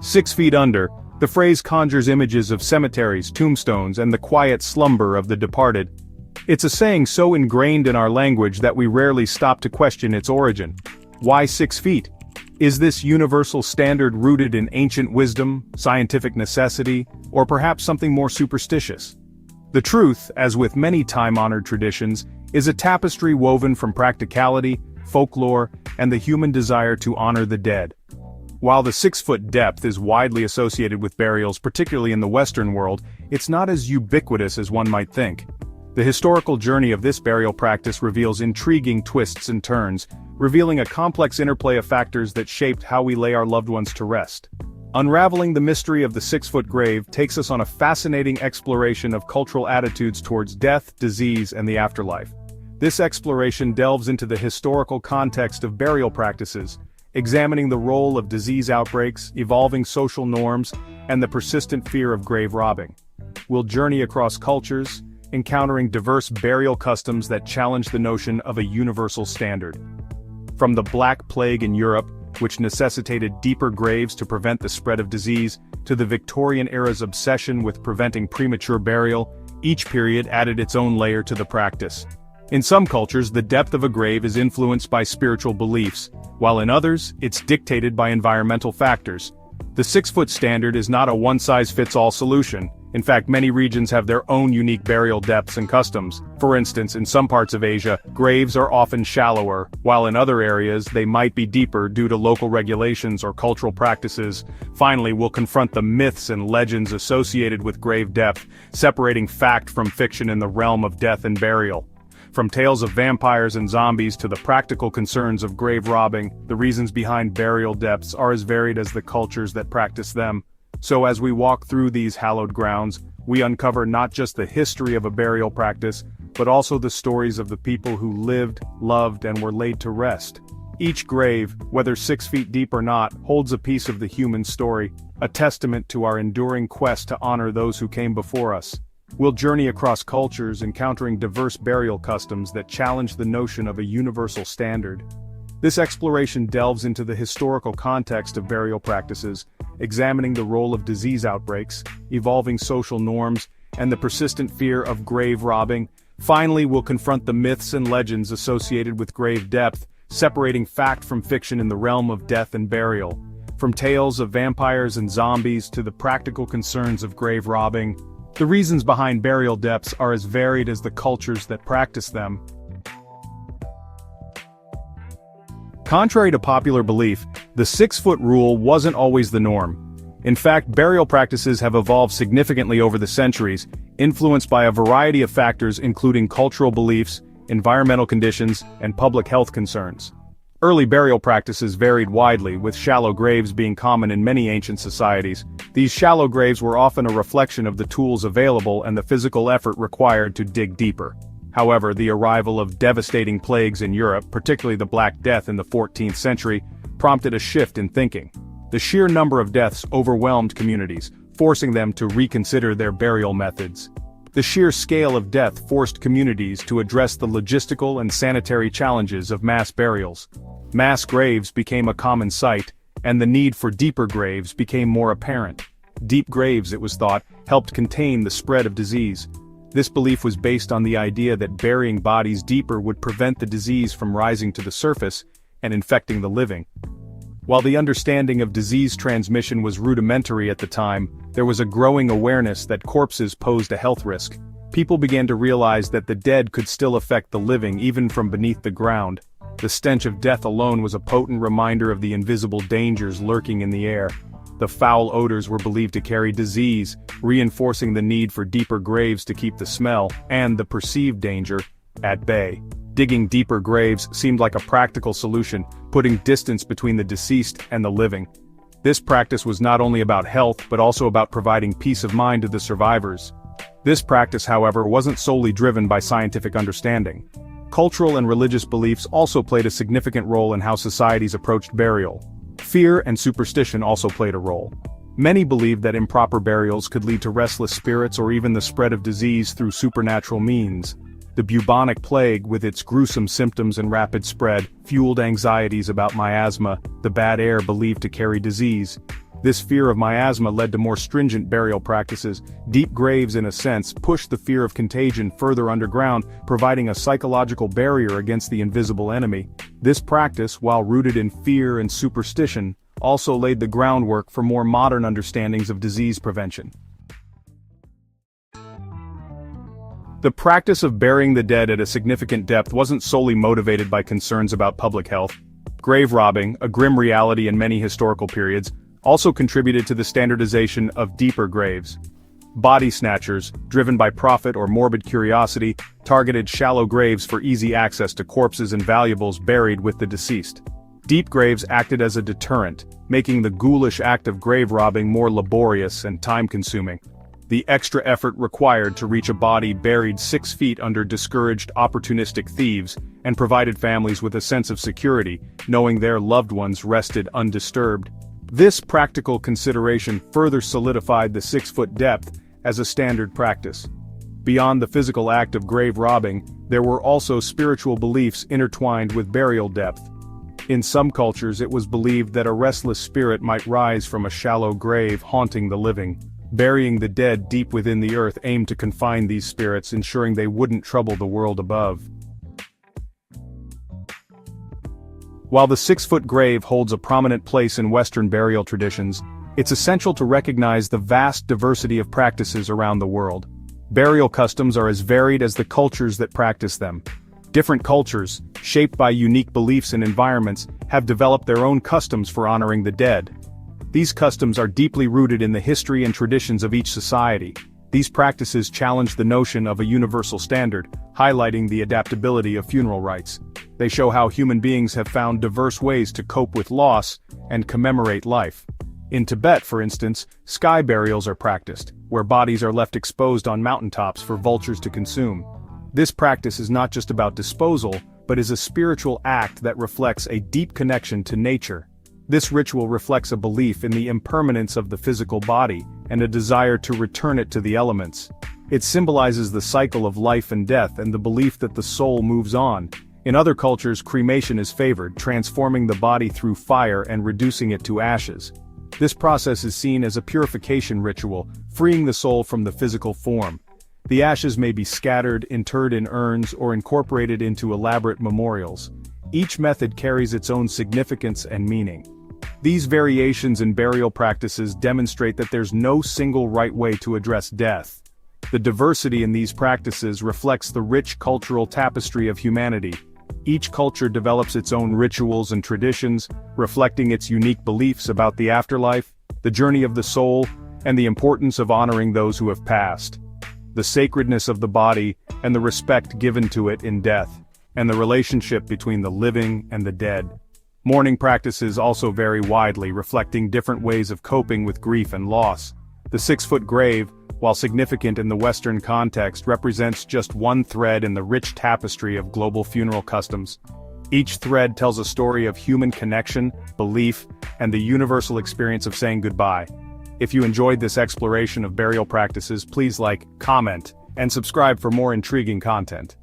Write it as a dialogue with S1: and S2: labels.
S1: 6 feet under, the phrase conjures images of cemeteries, tombstones, and the quiet slumber of the departed. It's a saying so ingrained in our language that we rarely stop to question its origin. Why 6 feet? Is this universal standard rooted in ancient wisdom, scientific necessity, or perhaps something more superstitious? The truth, as with many time-honored traditions, is a tapestry woven from practicality, folklore, and the human desire to honor the dead. While the 6-foot depth is widely associated with burials, particularly in the Western world, it's not as ubiquitous as one might think. The historical journey of this burial practice reveals intriguing twists and turns, revealing a complex interplay of factors that shaped how we lay our loved ones to rest. Unraveling the mystery of the 6-foot grave takes us on a fascinating exploration of cultural attitudes towards death, disease, and the afterlife. This exploration delves into the historical context of burial practices, examining the role of disease outbreaks, evolving social norms, and the persistent fear of grave robbing. We'll journey across cultures, encountering diverse burial customs that challenge the notion of a universal standard. From the Black Plague in Europe, which necessitated deeper graves to prevent the spread of disease, to the Victorian era's obsession with preventing premature burial, each period added its own layer to the practice. In some cultures, the depth of a grave is influenced by spiritual beliefs, while in others, it's dictated by environmental factors. The 6-foot standard is not a one-size-fits-all solution. In fact, many regions have their own unique burial depths and customs. For instance, in some parts of Asia, graves are often shallower, while in other areas they might be deeper due to local regulations or cultural practices. Finally, we'll confront the myths and legends associated with grave depth, separating fact from fiction in the realm of death and burial. From tales of vampires and zombies to the practical concerns of grave robbing, the reasons behind burial depths are as varied as the cultures that practice them. So as we walk through these hallowed grounds, we uncover not just the history of a burial practice, but also the stories of the people who lived, loved, and were laid to rest. Each grave, whether 6 feet deep or not, holds a piece of the human story, a testament to our enduring quest to honor those who came before us. We'll journey across cultures, encountering diverse burial customs that challenge the notion of a universal standard. This exploration delves into the historical context of burial practices, examining the role of disease outbreaks, evolving social norms, and the persistent fear of grave robbing. Finally, we'll confront the myths and legends associated with grave depth, separating fact from fiction in the realm of death and burial. From tales of vampires and zombies to the practical concerns of grave robbing, the reasons behind burial depths are as varied as the cultures that practice them. Contrary to popular belief, the 6-foot rule wasn't always the norm. In fact, burial practices have evolved significantly over the centuries, influenced by a variety of factors including cultural beliefs, environmental conditions, and public health concerns. Early burial practices varied widely, with shallow graves being common in many ancient societies. These shallow graves were often a reflection of the tools available and the physical effort required to dig deeper. However, the arrival of devastating plagues in Europe, particularly the Black Death in the 14th century, prompted a shift in thinking. The sheer number of deaths overwhelmed communities, forcing them to reconsider their burial methods. The sheer scale of death forced communities to address the logistical and sanitary challenges of mass burials. Mass graves became a common sight, and the need for deeper graves became more apparent. Deep graves, it was thought, helped contain the spread of disease. This belief was based on the idea that burying bodies deeper would prevent the disease from rising to the surface and infecting the living. While the understanding of disease transmission was rudimentary at the time, there was a growing awareness that corpses posed a health risk. People began to realize that the dead could still affect the living even from beneath the ground. The stench of death alone was a potent reminder of the invisible dangers lurking in the air. The foul odors were believed to carry disease, reinforcing the need for deeper graves to keep the smell and the perceived danger at bay. Digging deeper graves seemed like a practical solution, putting distance between the deceased and the living. This practice was not only about health but also about providing peace of mind to the survivors. This practice, however, wasn't solely driven by scientific understanding. Cultural and religious beliefs also played a significant role in how societies approached burial. Fear and superstition also played a role. Many believed that improper burials could lead to restless spirits or even the spread of disease through supernatural means. The bubonic plague, with its gruesome symptoms and rapid spread, fueled anxieties about miasma, the bad air believed to carry disease. This fear of miasma led to more stringent burial practices. Deep graves, in a sense, pushed the fear of contagion further underground, providing a psychological barrier against the invisible enemy. This practice, while rooted in fear and superstition, also laid the groundwork for more modern understandings of disease prevention. The practice of burying the dead at a significant depth wasn't solely motivated by concerns about public health. Grave robbing, a grim reality in many historical periods, also contributed to the standardization of deeper graves. Body snatchers, driven by profit or morbid curiosity, targeted shallow graves for easy access to corpses and valuables buried with the deceased. Deep graves acted as a deterrent, making the ghoulish act of grave robbing more laborious and time-consuming. The extra effort required to reach a body buried 6 feet under discouraged opportunistic thieves and provided families with a sense of security, knowing their loved ones rested undisturbed. This practical consideration further solidified the 6-foot depth as a standard practice. Beyond the physical act of grave robbing, there were also spiritual beliefs intertwined with burial depth. In some cultures it was believed that a restless spirit might rise from a shallow grave haunting the living. Burying the dead deep within the earth aimed to confine these spirits, ensuring they wouldn't trouble the world above. While the 6-foot grave holds a prominent place in Western burial traditions, it's essential to recognize the vast diversity of practices around the world. Burial customs are as varied as the cultures that practice them. Different cultures, shaped by unique beliefs and environments, have developed their own customs for honoring the dead. These customs are deeply rooted in the history and traditions of each society. These practices challenge the notion of a universal standard, highlighting the adaptability of funeral rites. They show how human beings have found diverse ways to cope with loss and commemorate life. In Tibet, for instance, sky burials are practiced, where bodies are left exposed on mountaintops for vultures to consume. This practice is not just about disposal, but is a spiritual act that reflects a deep connection to nature. This ritual reflects a belief in the impermanence of the physical body and a desire to return it to the elements. It symbolizes the cycle of life and death and the belief that the soul moves on. In other cultures, cremation is favored, transforming the body through fire and reducing it to ashes. This process is seen as a purification ritual, freeing the soul from the physical form. The ashes may be scattered, interred in urns, or incorporated into elaborate memorials. Each method carries its own significance and meaning. These variations in burial practices demonstrate that there's no single right way to address death. The diversity in these practices reflects the rich cultural tapestry of humanity. Each culture develops its own rituals and traditions, reflecting its unique beliefs about the afterlife, the journey of the soul, and the importance of honoring those who have passed. The sacredness of the body and the respect given to it in death, and the relationship between the living and the dead. Mourning practices also vary widely, reflecting different ways of coping with grief and loss. The 6-foot grave, while significant in the Western context, represents just one thread in the rich tapestry of global funeral customs. Each thread tells a story of human connection, belief, and the universal experience of saying goodbye. If you enjoyed this exploration of burial practices, please like, comment, and subscribe for more intriguing content.